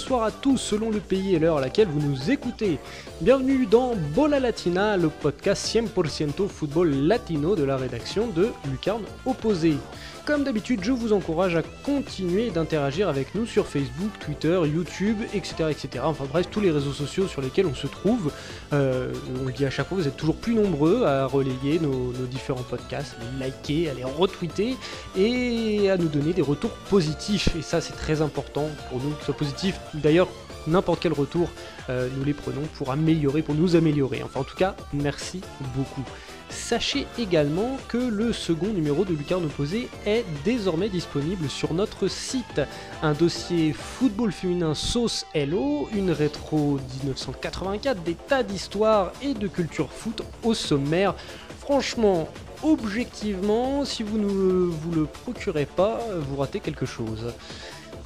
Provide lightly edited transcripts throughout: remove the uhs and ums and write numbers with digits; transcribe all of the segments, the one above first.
bonsoir à tous selon le pays et l'heure à laquelle vous nous écoutez. Bienvenue dans Bola Latina, le podcast 100% football latino de la rédaction de Lucarne Opposée. Comme d'habitude, je vous encourage à continuer d'interagir avec nous sur Facebook, Twitter, YouTube, etc. Enfin bref, tous les réseaux sociaux sur lesquels on se trouve. On le dit à chaque fois, vous êtes toujours plus nombreux à relayer nos différents podcasts, à les liker, à les retweeter et à nous donner des retours positifs. Et ça, c'est très important pour nous, que ce soit positif. D'ailleurs, n'importe quel retour, nous les prenons pour nous améliorer. Enfin, en tout cas, merci beaucoup. Sachez également que le second numéro de Lucarne Opposée est désormais disponible sur notre site. Un dossier football féminin sauce LO, une rétro 1984, des tas d'histoires et de culture foot au sommaire. Franchement, objectivement, si vous ne vous le procurez pas, vous ratez quelque chose.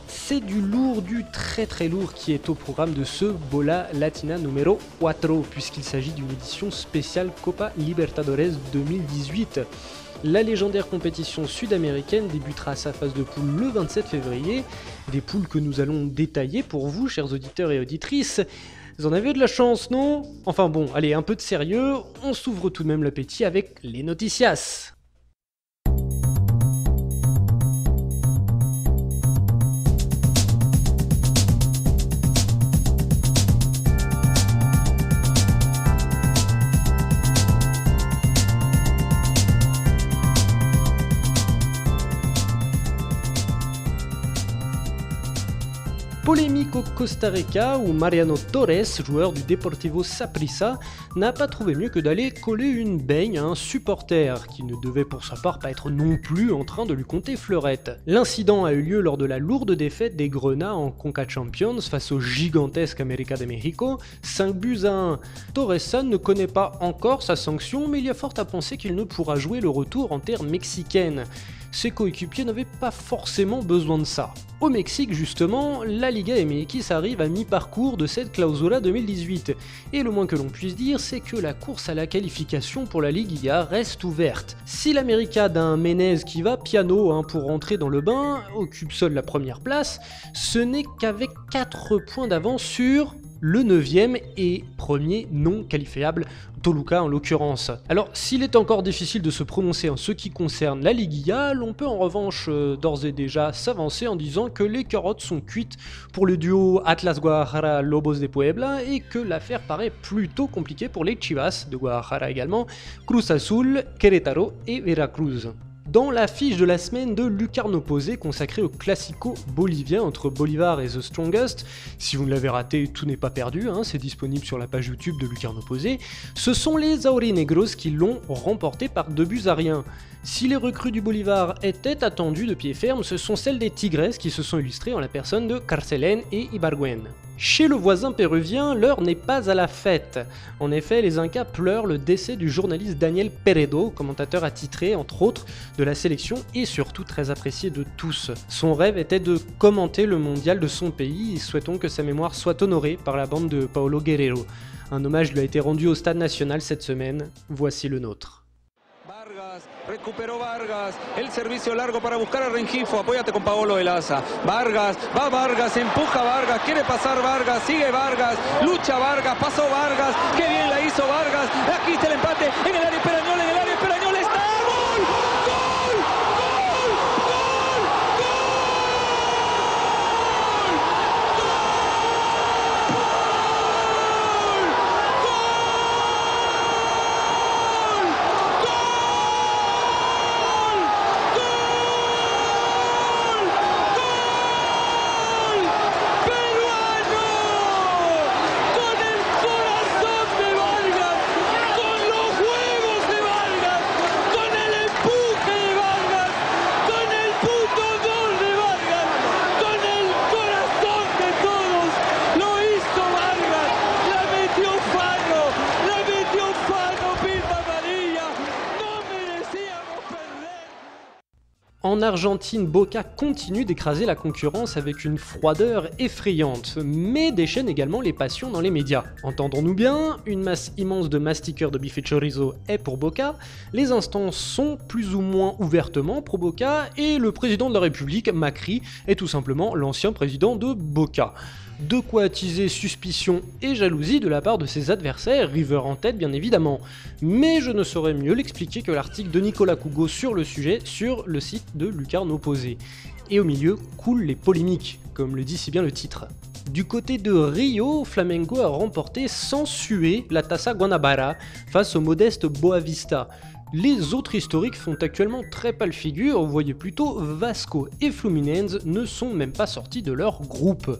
C'est du lourd, du très très lourd qui est au programme de ce Bola Latina numéro 4, puisqu'il s'agit d'une édition spéciale Copa Libertadores 2018. La légendaire compétition sud-américaine débutera sa phase de poule le 27 février, des poules que nous allons détailler pour vous, chers auditeurs et auditrices. Vous en avez de la chance, non ? Enfin bon, allez, un peu de sérieux, on s'ouvre tout de même l'appétit avec les noticias. Polémique au Costa Rica où Mariano Torres, joueur du Deportivo Saprissa, n'a pas trouvé mieux que d'aller coller une baigne à un supporter qui ne devait pour sa part pas être non plus en train de lui compter fleurette. L'incident a eu lieu lors de la lourde défaite des Grenats en Conca Champions face au gigantesque América de México, 5-1. Torres ne connaît pas encore sa sanction, mais il y a fort à penser qu'il ne pourra jouer le retour en terre mexicaine. Ses coéquipiers n'avaient pas forcément besoin de ça. Au Mexique, justement, la Liga MX arrive à mi-parcours de cette Clausura 2018. Et le moins que l'on puisse dire, c'est que la course à la qualification pour la Liguilla reste ouverte. Si l'América d'un Menez qui va piano pour rentrer dans le bain occupe seul la première place, ce n'est qu'avec 4 points d'avance sur le 9e et premier non qualifiable, Toluca en l'occurrence. Alors, s'il est encore difficile de se prononcer en ce qui concerne la Liguilla, l'on peut en revanche d'ores et déjà s'avancer en disant que les carottes sont cuites pour le duo Atlas Guadalajara Lobos de Puebla et que l'affaire paraît plutôt compliquée pour les Chivas de Guadalajara également, Cruz Azul, Querétaro et Veracruz. Dans la fiche de la semaine de Lucarne Opposée consacrée au classico bolivien entre Bolívar et The Strongest, si vous ne l'avez raté, tout n'est pas perdu, c'est disponible sur la page YouTube de Lucarne Opposée, ce sont les Aurinegros qui l'ont remporté par 2-1. Si les recrues du Bolívar étaient attendues de pied ferme, ce sont celles des Tigres qui se sont illustrées en la personne de Carcelén et Ibargüen. Chez le voisin péruvien, l'heure n'est pas à la fête. En effet, les Incas pleurent le décès du journaliste Daniel Peredo, commentateur attitré entre autres de la sélection et surtout très apprécié de tous. Son rêve était de commenter le mondial de son pays et souhaitons que sa mémoire soit honorée par la bande de Paulo Guerrero. Un hommage lui a été rendu au Stade National cette semaine, voici le nôtre. Recuperó Vargas, el servicio largo para buscar a Rengifo, apóyate con Paolo Elaza. Vargas, va Vargas, empuja Vargas, quiere pasar Vargas, sigue Vargas, lucha Vargas, pasó Vargas, qué bien la hizo Vargas, aquí está el empate en el área Perañol, está ¡gol! ¡Gol! ¡Gol! ¡Gol! En Argentine, Boca continue d'écraser la concurrence avec une froideur effrayante, mais déchaîne également les passions dans les médias. Entendons-nous bien, une masse immense de mastiqueurs de bife chorizo est pour Boca, les instances sont plus ou moins ouvertement pro Boca, et le président de la République, Macri, est tout simplement l'ancien président de Boca. De quoi attiser suspicion et jalousie de la part de ses adversaires, River en tête bien évidemment. Mais je ne saurais mieux l'expliquer que l'article de Nicolas Cougo sur le sujet sur le site de Lucarno Posé. Et au milieu coulent les polémiques, comme le dit si bien le titre. Du côté de Rio, Flamengo a remporté sans suer la Taça Guanabara face au modeste Boavista. Les autres historiques font actuellement très pâle figure, vous voyez plutôt Vasco et Fluminense ne sont même pas sortis de leur groupe.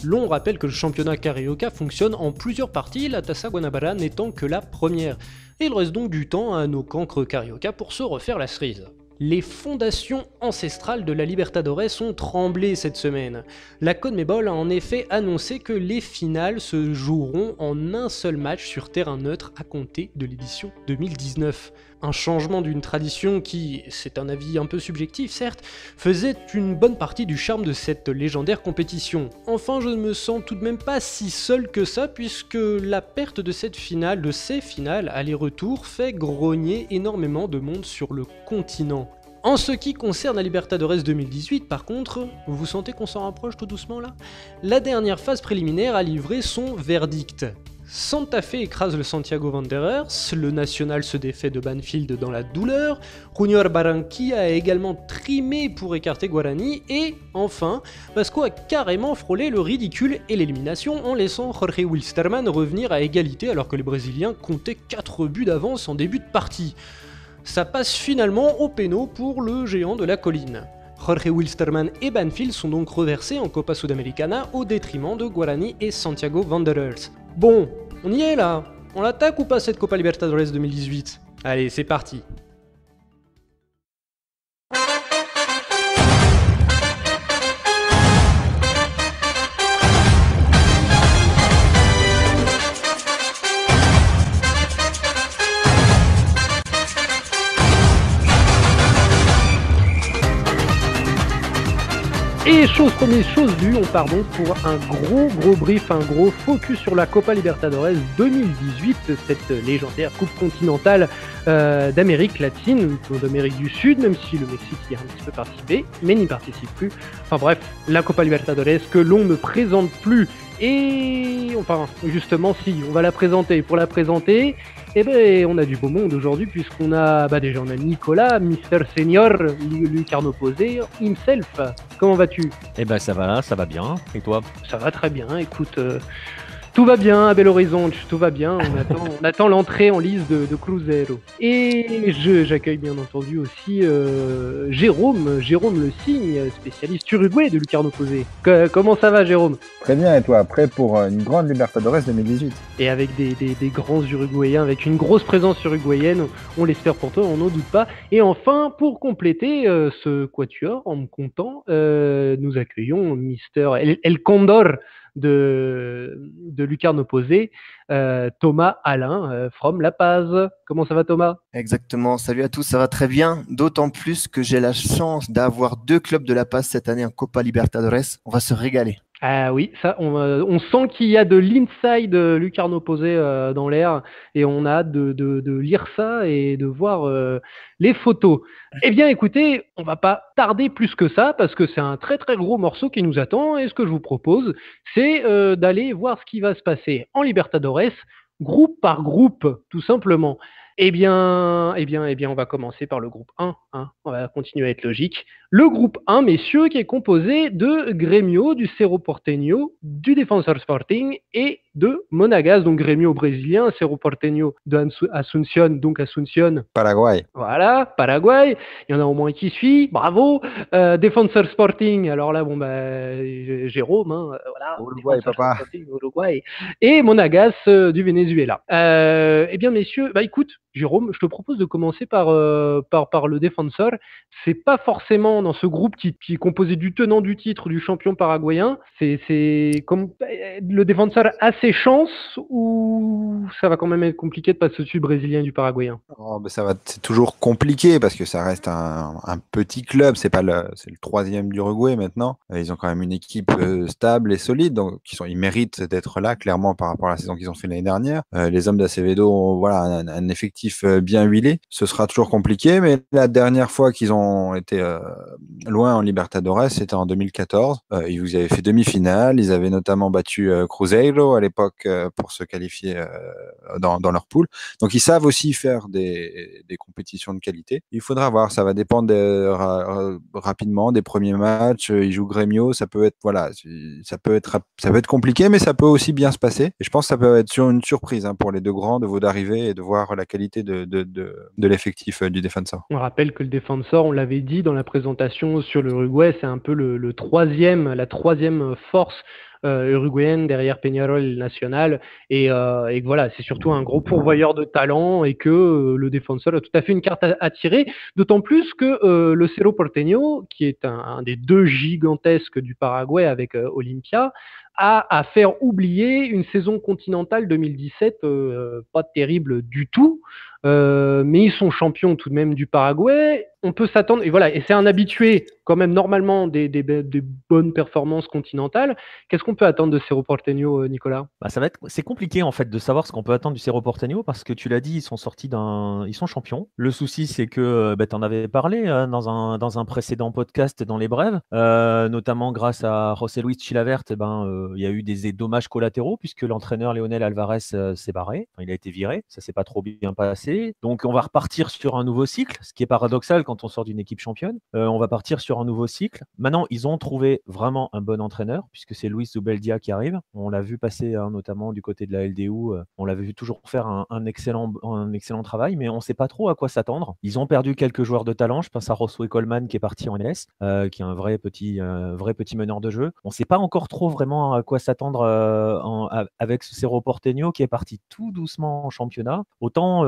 L'on rappelle que le championnat carioca fonctionne en plusieurs parties, la Taça Guanabara n'étant que la première. Et il reste donc du temps à nos cancres carioca pour se refaire la cerise. Les fondations ancestrales de la Libertadores ont tremblé cette semaine. La CONMEBOL a en effet annoncé que les finales se joueront en un seul match sur terrain neutre à compter de l'édition 2019. Un changement d'une tradition qui, c'est un avis un peu subjectif certes, faisait une bonne partie du charme de cette légendaire compétition. Enfin, je ne me sens tout de même pas si seul que ça puisque la perte de ces finales aller-retour fait grogner énormément de monde sur le continent. En ce qui concerne la Libertadores 2018, par contre, vous sentez qu'on s'en rapproche tout doucement là ? La dernière phase préliminaire a livré son verdict. Santa Fe écrase le Santiago Wanderers, le Nacional se défait de Banfield dans la douleur, Junior Barranquilla a également trimé pour écarter Guarani, et enfin, Vasco a carrément frôlé le ridicule et l'élimination en laissant Jorge Wilstermann revenir à égalité alors que les Brésiliens comptaient 4 buts d'avance en début de partie. Ça passe finalement au péno pour le géant de la colline. Jorge Wilstermann et Banfield sont donc reversés en Copa Sudamericana au détriment de Guarani et Santiago Wanderers. Bon, on y est là. On l'attaque ou pas cette Copa Libertadores 2018 ? Allez, c'est parti. Et chose première, chose vue, on part donc pour un gros brief, un gros focus sur la Copa Libertadores 2018, cette légendaire coupe continentale d'Amérique latine, ou d'Amérique du Sud, même si le Mexique y a un petit peu participé, mais n'y participe plus. Enfin bref, la Copa Libertadores que l'on ne présente plus. Et enfin, justement, si, on va la présenter. Pour la présenter, eh ben, on a du beau monde aujourd'hui, puisqu'on a, déjà, on a Nicolas, Mister Senior, Lucarno Posé, himself. Comment vas-tu ? Eh ben, ça va bien. Et toi ? Ça va très bien, écoute, tout va bien à Belo Horizonte, tout va bien, on attend l'entrée en lice de Cruzeiro. Et j'accueille bien entendu aussi Jérôme Le Cygne, spécialiste uruguay de Lucarno Posé. Comment ça va, Jérôme ? Très bien, et toi, prêt pour une grande Libertadores 2018 ? Et avec des grands Uruguayens, avec une grosse présence uruguayenne, on l'espère pour toi, on n'en doute pas. Et enfin, pour compléter ce quatuor, en me comptant, nous accueillons Mister El Condor de Lucarno Posé, Thomas Alain from La Paz. Comment ça va, Thomas ? Exactement, salut à tous, ça va très bien, d'autant plus que j'ai la chance d'avoir 2 clubs de La Paz cette année en Copa Libertadores, on va se régaler. Ah oui, ça, on sent qu'il y a de l'inside Lucarno Posé dans l'air, et on a hâte de lire ça et de voir les photos. Eh bien écoutez, on va pas tarder plus que ça, parce que c'est un très très gros morceau qui nous attend, et ce que je vous propose, c'est d'aller voir ce qui va se passer en Libertadores, groupe par groupe, tout simplement. Eh bien, on va commencer par le groupe 1, on va continuer à être logique. Le groupe 1, messieurs, qui est composé de Grêmio, du Cerro Porteño, du Defensor Sporting et de Monagas, donc Grêmio brésilien, Cerro Porteño de Asunción, donc Asunción. Paraguay. Voilà, Paraguay, il y en a au moins qui suit, bravo. Defensor Sporting, alors là, Jérôme, voilà. Uruguay, papa. Sporting, Uruguay. Et Monagas du Venezuela. Eh bien, messieurs, écoute, Jérôme, je te propose de commencer par le Defensor. C'est pas forcément dans ce groupe qui est composé du tenant du titre, du champion paraguayen. C'est comme le défenseur a ses chances ou ça va quand même être compliqué de passer au-dessus brésilien du Paraguayen? C'est toujours compliqué parce que ça reste un petit club. C'est le troisième d'Uruguay maintenant. Ils ont quand même une équipe stable et solide, donc ils méritent d'être là clairement par rapport à la saison qu'ils ont fait l'année dernière. Les hommes d'Acevedo ont voilà un effectif bien huilé. Ce sera toujours compliqué, mais la dernière fois qu'ils ont été loin en Libertadores, c'était en 2014. Ils avaient fait demi-finale. Ils avaient notamment battu Cruzeiro à l'époque pour se qualifier dans leur poule. Donc ils savent aussi faire des compétitions de qualité. Il faudra voir, ça va dépendre rapidement des premiers matchs. Ils jouent Grêmio, ça peut être compliqué, mais ça peut aussi bien se passer. Et je pense que ça peut être une surprise pour les deux grands d'arriver et de voir la qualité de l'effectif du Defensor. On rappelle que le Defensor, on l'avait dit dans la présentation sur l'Uruguay, c'est un peu la troisième force uruguayenne derrière Peñarol et le Nacional, et que voilà, c'est surtout un gros pourvoyeur de talent et que le Defensor a tout à fait une carte à tirer, d'autant plus que le Cerro Porteño, qui est un des deux gigantesques du Paraguay avec Olimpia, a à faire oublier une saison continentale 2017 pas terrible du tout. Mais ils sont champions tout de même du Paraguay. On peut s'attendre, et voilà, et c'est un habitué quand même normalement des bonnes performances continentales. Qu'est-ce qu'on peut attendre de Cerro Porteño, Nicolas? C'est compliqué en fait de savoir ce qu'on peut attendre du Cerro Porteño parce que tu l'as dit, ils sont champions. Le souci c'est que tu en avais parlé dans un précédent podcast dans les brèves, notamment grâce à José Luis Chilavert, il y a eu des dommages collatéraux puisque l'entraîneur Leonel Alvarez s'est barré, il a été viré, ça s'est pas trop bien passé. Donc on va repartir sur un nouveau cycle, ce qui est paradoxal quand on sort d'une équipe championne. On va partir sur un nouveau cycle. Maintenant, ils ont trouvé vraiment un bon entraîneur puisque c'est Luis Zubeldia qui arrive. On l'a vu passer notamment du côté de la LDU. On l'avait vu toujours faire un excellent travail, mais on ne sait pas trop à quoi s'attendre. Ils ont perdu quelques joueurs de talent. Je pense à Josué Coleman qui est parti en MLS, qui est un vrai petit meneur de jeu. On ne sait pas encore trop vraiment à quoi s'attendre avec ce Cerro Porteño qui est parti tout doucement en championnat. Autant,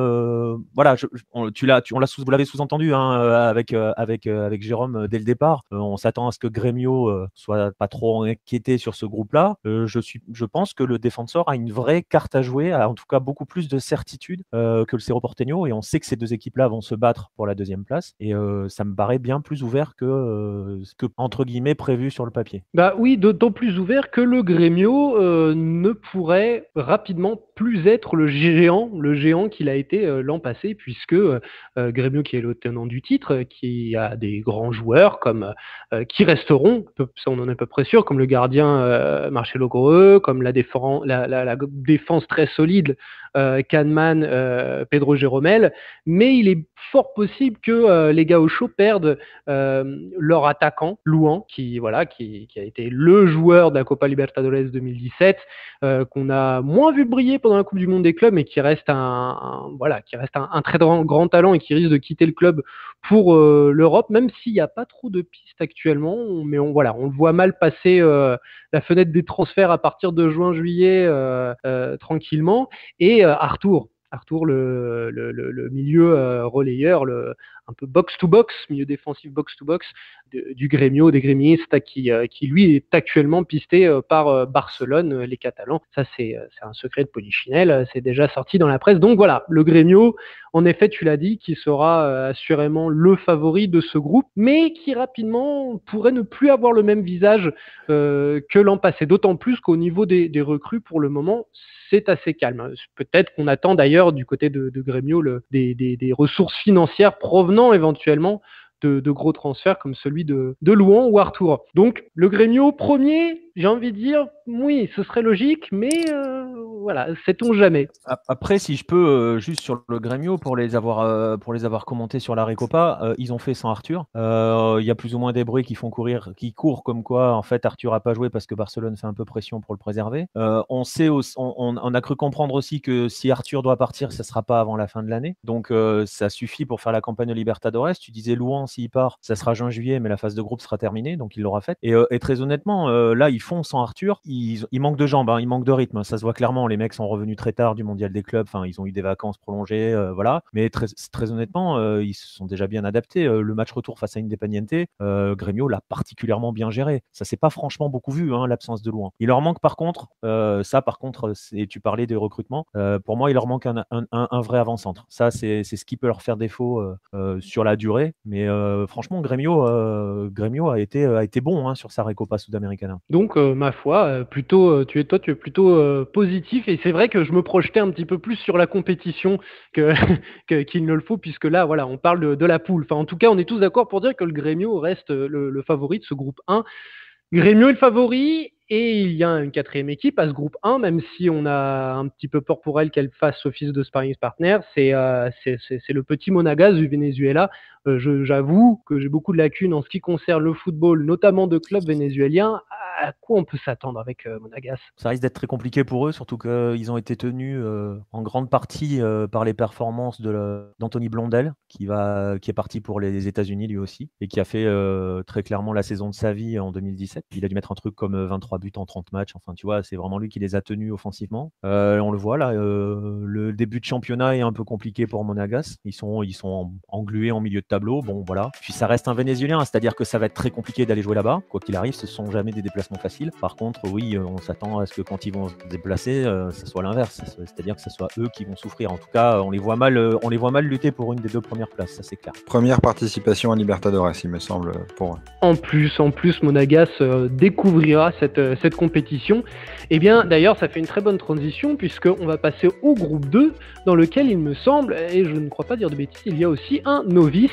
voilà, vous l'avez sous-entendu avec Jérôme dès le départ. On s'attend à ce que Grêmio soit pas trop inquiété sur ce groupe-là. Je pense que le Defensor a une vraie carte à jouer, a en tout cas beaucoup plus de certitude que le Cerro Porteño, et on sait que ces deux équipes-là vont se battre pour la deuxième place, et ça me paraît bien plus ouvert que ce que entre guillemets prévu sur le papier. Bah oui, d'autant plus ouvert que le Grêmio ne pourrait rapidement plus être le géant qu'il a été l'an passé, puisque Grêmio, qui est le tenant du titre, qui a des grands joueurs qui resteront, ça on en est à peu près sûr, comme le gardien Marcelo Grohe, comme la défense très solide Kahneman, Pedro Jeromel, mais il est fort possible que les Gauchos perdent leur attaquant, Luan, qui a été le joueur de la Copa Libertadores 2017, qu'on a moins vu briller pendant la Coupe du Monde des clubs, mais qui reste un très grand talent et qui risque de quitter le club pour l'Europe, même s'il n'y a pas trop de pistes actuellement, mais on le voit mal passer la fenêtre des transferts à partir de juin-juillet tranquillement. Et Arthur, le milieu relayeur, un peu box-to-box, milieu défensif box-to-box du Grêmio, des grémistes, qui lui est actuellement pisté par Barcelone, les Catalans. Ça, c'est un secret de Polichinelle, c'est déjà sorti dans la presse. Donc voilà, le Grêmio, en effet, tu l'as dit, qui sera assurément le favori de ce groupe, mais qui rapidement pourrait ne plus avoir le même visage que l'an passé. D'autant plus qu'au niveau des recrues, pour le moment, c'est assez calme. Peut-être qu'on attend d'ailleurs du côté de Grêmio des ressources financières provenant éventuellement de gros transferts comme celui de Luan ou Arthur. Donc le Grêmio premier, j'ai envie de dire, oui, ce serait logique, mais voilà, sait-on jamais. Après, si je peux, juste sur le Grêmio, pour les avoir commentés sur la Recopa, ils ont fait sans Arthur. Il y a plus ou moins des bruits qui courent comme quoi, en fait, Arthur n'a pas joué parce que Barcelone fait un peu pression pour le préserver. On a cru comprendre aussi que si Arthur doit partir, ça ne sera pas avant la fin de l'année. Donc, ça suffit pour faire la campagne Libertadores. Tu disais Luan, s'il part, ça sera juin-juillet, mais la phase de groupe sera terminée, donc il l'aura faite. Et très honnêtement, là, ils font sans Arthur. Il manque de jambes, il manque de rythme. Ça se voit clairement. les mecs sont revenus très tard du mondial des clubs. Enfin, ils ont eu des vacances prolongées, voilà. Mais très honnêtement, ils se sont déjà bien adaptés. Le match retour face à Independiente, Grêmio l'a particulièrement bien géré. Ça s'est pas franchement beaucoup vu, hein, l'absence de Luan. Il leur manque par contre, tu parlais des recrutements. Pour moi, il leur manque un vrai avant-centre. Ça, c'est ce qui peut leur faire défaut sur la durée. Mais franchement, Grêmio a été bon, hein, sur sa Recopa Sudamericana. Donc, ma foi, tu es plutôt positif, et c'est vrai que je me projetais un petit peu plus sur la compétition qu'il ne le faut, puisque là, voilà, on parle de la poule. Enfin, en tout cas, on est tous d'accord pour dire que le Grêmio reste le favori de ce groupe 1. Grêmio est le favori, et il y a une quatrième équipe à ce groupe 1, même si on a un petit peu peur pour elle qu'elle fasse office de sparring partner. C'est le petit Monagas du Venezuela. J'avoue que j'ai beaucoup de lacunes en ce qui concerne le football, notamment de clubs vénézuéliens. À quoi on peut s'attendre avec Monagas? Ça risque d'être très compliqué pour eux, surtout qu'ils ont été tenus en grande partie par les performances d'Anthony Blondel, qui est parti pour les États-Unis lui aussi, et qui a fait très clairement la saison de sa vie en 2017. Il a dû mettre un truc comme 23 buts en 30 matchs. Enfin, tu vois, c'est vraiment lui qui les a tenus offensivement. On le voit là, le début de championnat est un peu compliqué pour Monagas. Ils sont englués en milieu de tableau. Bon, voilà. Puis ça reste un Vénézuélien, c'est-à-dire que ça va être très compliqué d'aller jouer là-bas. Quoi qu'il arrive, ce sont jamais des déplacements faciles. Par contre, oui, on s'attend à ce que quand ils vont se déplacer, ça soit l'inverse. C'est-à-dire que ce soit eux qui vont souffrir. En tout cas, on les voit mal lutter pour une des 2 premières places, ça c'est clair. Première participation à Libertadores, il me semble, pour eux. En plus, Monagas découvrira cette compétition. Et bien, d'ailleurs, ça fait une très bonne transition, puisqu'on va passer au groupe 2, dans lequel il me semble, et je ne crois pas dire de bêtises, il y a aussi un novice.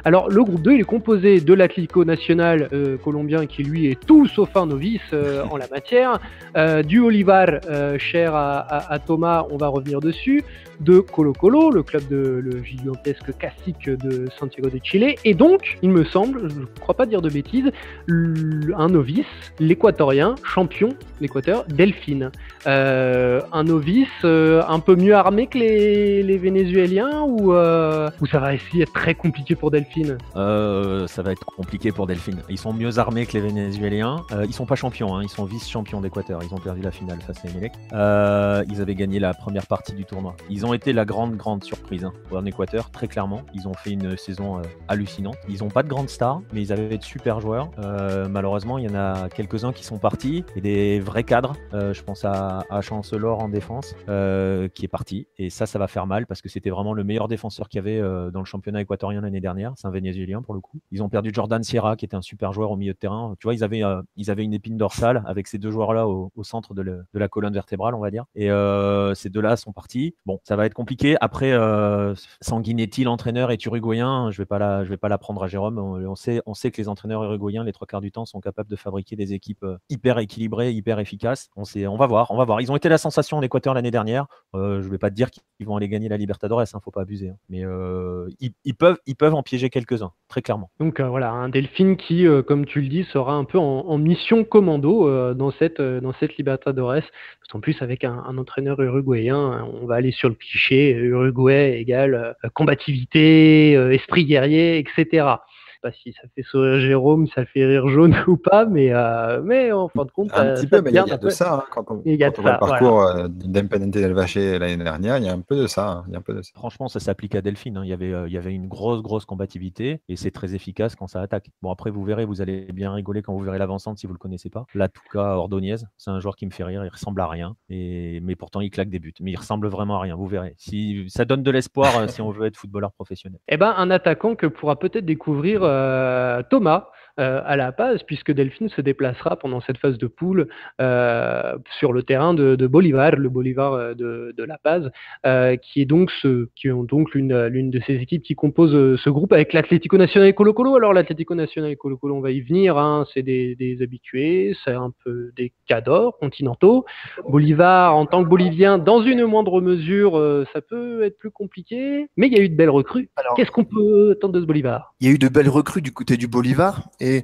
Alors, le groupe 2, il est composé de l'Atlético Nacional colombien, qui lui est tout sauf un novice en la matière, du Olivar, cher à Thomas, on va revenir dessus, de Colo-Colo, le club le gigantesque cacique de Santiago de Chile, et donc, il me semble, je ne crois pas dire de bêtises, un novice, l'équatorien, champion d'Équateur, Delfín. Un novice un peu mieux armé que les Vénézuéliens, ou ça va essayer d'être très compliqué pour Delfín? Ça va être compliqué pour Delfín. Ils sont mieux armés que les Vénézuéliens. Ils sont pas champions, hein, ils sont vice-champions d'Équateur. Ils ont perdu la finale face à Emelec. Ils avaient gagné la première partie du tournoi. Ils ont été la grande surprise, hein, en Équateur, très clairement. Ils ont fait une saison hallucinante. Ils n'ont pas de grandes stars, mais ils avaient de super joueurs. Malheureusement, il y en a quelques-uns qui sont partis, et des vrais cadres. Je pense à Chancellor en défense, qui est parti. Et ça va faire mal, parce que c'était vraiment le meilleur défenseur qu'il y avait dans le championnat équatorien l'année dernière. C'est un Vénézuélien pour le coup. Ils ont perdu Jordan Sierra, qui était un super joueur au milieu de terrain. Tu vois, ils avaient une épine dorsale avec ces 2 joueurs-là au centre de la colonne vertébrale, on va dire. Et ces 2-là sont partis. Bon, ça va être compliqué. Après, Sanguinetti, l'entraîneur, est uruguayen. Je vais pas la prendre à Jérôme. On sait que les entraîneurs uruguayens, les 3 quarts du temps, sont capables de fabriquer des équipes hyper équilibrées, hyper efficaces. On va voir. Ils ont été la sensation en Équateur l'année dernière. Je vais pas te dire qu'ils vont aller gagner la Libertadores, hein, faut pas abuser. Hein. Mais ils peuvent en piéger quelques-uns, très clairement. Donc voilà, un Delfín qui, comme tu le dis, sera un peu en mission commando dans cette Libertadores. En plus, avec un entraîneur uruguayen, on va aller sur le cliché, Uruguay égale combativité, esprit guerrier, etc. Pas si ça fait sourire Jérôme, ça fait rire Jaune ou pas, mais en fin de compte, un petit peu, mais il y a de ça, hein, quand on voit le parcours d'Independiente del Valle l'année dernière, il y a un peu de ça. Franchement, ça s'applique à Delfín, hein. Il y avait une grosse combativité, et c'est très efficace quand ça attaque. Bon, après, vous verrez, vous allez bien rigoler quand vous verrez l'avancante si vous le connaissez pas. Là, Tuca Ordóñez, c'est un joueur qui me fait rire, il ressemble à rien, mais pourtant il claque des buts, mais il ressemble vraiment à rien, vous verrez. Si ça donne de l'espoir si on veut être footballeur professionnel. Eh ben, un attaquant que pourra peut-être découvrir Thomas à La Paz, puisque Delfín se déplacera pendant cette phase de poule sur le terrain de Bolívar, le Bolívar de La Paz, qui ont donc l'une de ces équipes qui composent ce groupe avec l'Atlético Nacional et Colo-Colo. Alors l'Atlético Nacional et Colo-Colo, on va y venir, hein, c'est des habitués, c'est un peu des cadors continentaux. Bolívar, en tant que Bolivien, dans une moindre mesure, ça peut être plus compliqué, mais il y a eu de belles recrues. Alors, qu'est-ce qu'on peut attendre de ce Bolívar? Il y a eu de belles recrues du côté du Bolívar, et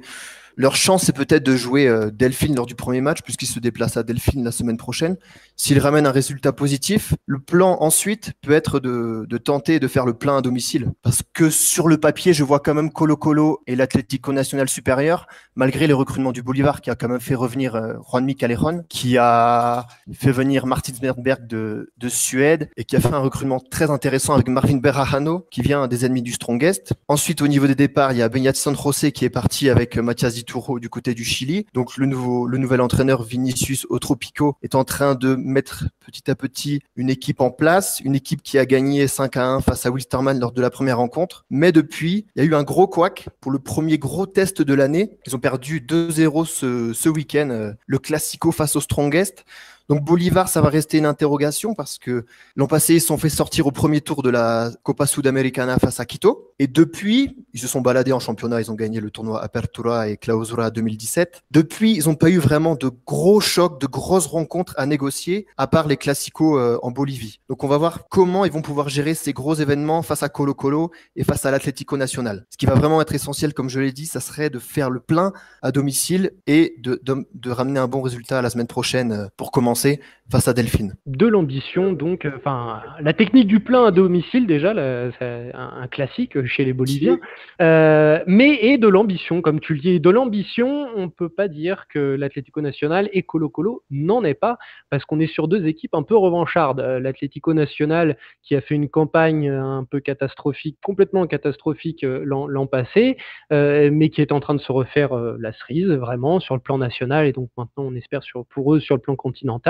Leur chance, c'est peut-être de jouer Delphine lors du premier match, puisqu'ils se déplacent à Delphine la semaine prochaine. S'ils ramènent un résultat positif, le plan ensuite peut être de tenter de faire le plein à domicile. Parce que sur le papier, je vois quand même Colo-Colo et l'Atlético Nacional supérieur, malgré les recrutements du Bolívar, qui a quand même fait revenir Juanmi Callejon, qui a fait venir Martin Smerberg de Suède, et qui a fait un recrutement très intéressant avec Marvin Berrajano, qui vient des ennemis du Strongest. Ensuite, au niveau des départs, il y a Beñat San José qui est parti avec Mathias Dituro du côté du Chili. Donc le nouvel entraîneur Vinicius Otropico est en train de mettre petit à petit une équipe en place, une équipe qui a gagné 5-1 face à Wilstermann lors de la première rencontre. Mais depuis, il y a eu un gros couac pour le premier gros test de l'année. Ils ont perdu 2-0 ce week-end, le Classico face au Strongest. Donc Bolívar, ça va rester une interrogation parce que l'an passé, ils se sont fait sortir au premier tour de la Copa Sudamericana face à Quito. Et depuis, ils se sont baladés en championnat. Ils ont gagné le tournoi Apertura et Clausura 2017. Depuis, ils n'ont pas eu vraiment de gros chocs, de grosses rencontres à négocier, à part les classicos en Bolivie. Donc on va voir comment ils vont pouvoir gérer ces gros événements face à Colo-Colo et face à l'Atlético Nacional. Ce qui va vraiment être essentiel, comme je l'ai dit, ça serait de faire le plein à domicile et de ramener un bon résultat la semaine prochaine pour commencer face à Delphine. De l'ambition, donc, la technique du plein à domicile, déjà, c'est un classique chez les Boliviens, mais de l'ambition, comme tu le dis. De l'ambition, on ne peut pas dire que l'Atlético Nacional et Colo-Colo n'en est pas, parce qu'on est sur deux équipes un peu revanchardes. L'Atlético Nacional, qui a fait une campagne un peu catastrophique, complètement catastrophique l'an passé, mais qui est en train de se refaire la cerise, vraiment, sur le plan national, et donc maintenant, on espère pour eux sur le plan continental.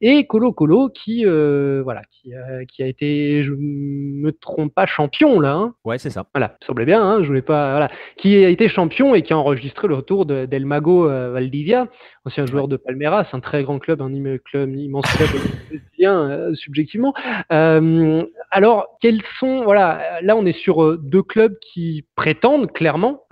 Et Colo-Colo qui a été, je me trompe pas, champion là. Hein. Ouais, c'est ça. Voilà, ça semblait bien. Hein, je voulais pas. Voilà, qui a été champion et qui a enregistré le retour d'El Mago Valdivia, ancien joueur de Palmeiras, un très grand club, un immense club brésilien subjectivement. Alors, quels sont là on est sur deux clubs qui prétendent clairement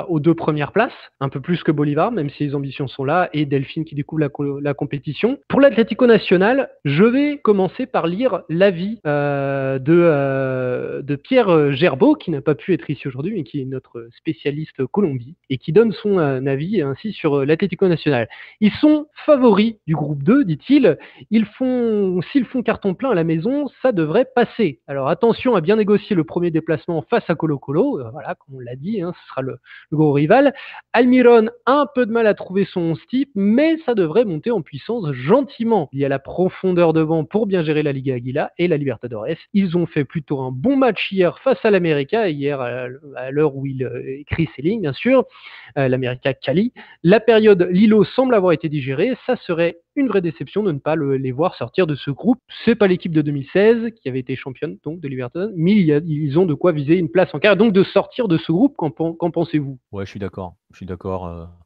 aux deux premières places, un peu plus que Bolívar, même si les ambitions sont là, et Delphine qui découvre la compétition. Pour l'Atlético Nacional, je vais commencer par lire l'avis de Pierre Gerbeau, qui n'a pas pu être ici aujourd'hui, mais qui est notre spécialiste Colombie, et qui donne son avis ainsi sur l'Atlético Nacional. Ils sont favoris du groupe 2, dit-il. S'ils font carton plein à la maison, ça devrait passer. Alors attention à bien négocier le premier déplacement face à Colo-Colo, comme on l'a dit, ce sera le gros rival. Almiron a un peu de mal à trouver son 11 type, mais ça devrait monter en puissance gentiment. Il y a la profondeur de banc pour bien gérer la Liga Águila et la Libertadores. Ils ont fait plutôt un bon match hier face à l'América, hier à l'heure où il écrit ses lignes, bien sûr, l'América Cali. La période Lilo semble avoir été digérée, ça serait une vraie déception de ne pas les voir sortir de ce groupe. C'est pas l'équipe de 2016 qui avait été championne donc de Libertadores, mais ils ont de quoi viser une place en quart. Donc de sortir de ce groupe, qu'en pensez-vous? Ouais, je suis d'accord.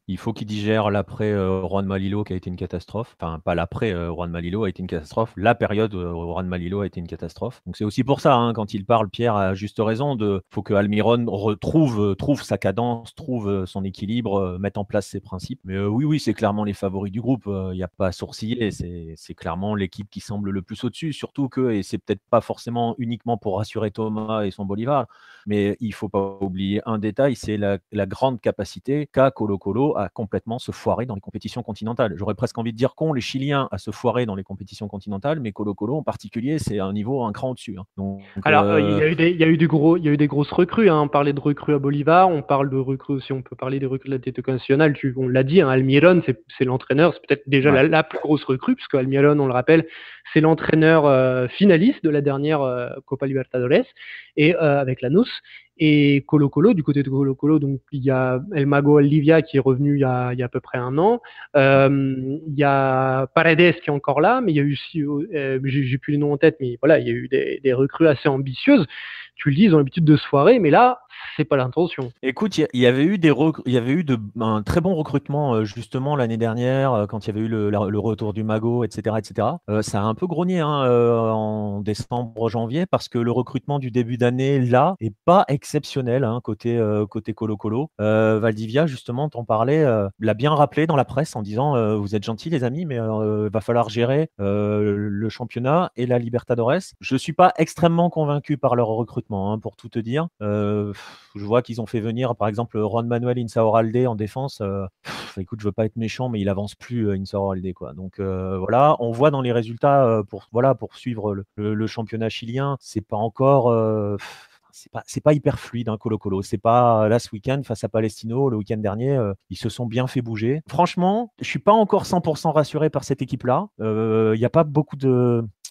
Il faut qu'il digère l'après Juan Malilo qui a été une catastrophe. Enfin, pas l'après Juan Malilo a été une catastrophe. La période Juan Malilo a été une catastrophe. Donc c'est aussi pour ça, quand il parle, Pierre a juste raison. Faut que Almiron trouve sa cadence, trouve son équilibre, mette en place ses principes. Mais oui, c'est clairement les favoris du groupe. Il n'y a pas à sourciller. C'est clairement l'équipe qui semble le plus au-dessus. Surtout que, et c'est peut-être pas forcément uniquement pour rassurer Thomas et son Bolívar, mais il faut pas oublier un détail, c'est la grande capacité qu'a Colo-Colo à complètement se foirer dans les compétitions continentales. J'aurais presque envie de dire qu'ont les Chiliens à se foirer dans les compétitions continentales, mais Colo-Colo en particulier, c'est un niveau un cran au-dessus. Donc, alors, il y a eu des grosses recrues. On parlait de recrues à Bolívar, on parle de recrues aussi, on peut parler des recrues de l'Atlético Nacional. On l'a dit, Almiron, c'est l'entraîneur, c'est peut-être déjà la plus grosse recrue, puisque Almiron, on le rappelle, c'est l'entraîneur finaliste de la dernière Copa Libertadores et avec Lanús. Et Colo-Colo, du côté de Colo-Colo, donc il y a El Mago Valdivia qui est revenu il y a à peu près un an. Il y a Paredes qui est encore là, mais il y a eu aussi, j'ai plus les noms en tête, mais voilà, il y a eu des recrues assez ambitieuses. Tu le dis, ils ont l'habitude de se foirer, mais là, c'est pas l'intention. Écoute, il y avait eu un très bon recrutement justement l'année dernière quand il y avait eu le retour du Mago, etc., etc. Ça a un peu grogné en décembre, janvier, parce que le recrutement du début d'année là est pas exceptionnel côté Colo-Colo. Valdivia, justement, t'en parlais, l'a bien rappelé dans la presse en disant vous êtes gentils les amis, mais va falloir gérer le championnat et la Libertadores. Je suis pas extrêmement convaincu par leur recrutement, pour tout te dire. je vois qu'ils ont fait venir, par exemple, Juan Manuel Insaurralde en défense. Écoute, je veux pas être méchant, mais il avance plus, Insaurralde, quoi. Donc voilà, on voit dans les résultats pour suivre le championnat chilien, c'est pas encore. C'est pas hyper fluide, Colo-Colo. C'est pas là ce week-end face à Palestino, le week-end dernier, ils se sont bien fait bouger. Franchement, je suis pas encore 100% rassuré par cette équipe-là. Il n'y a pas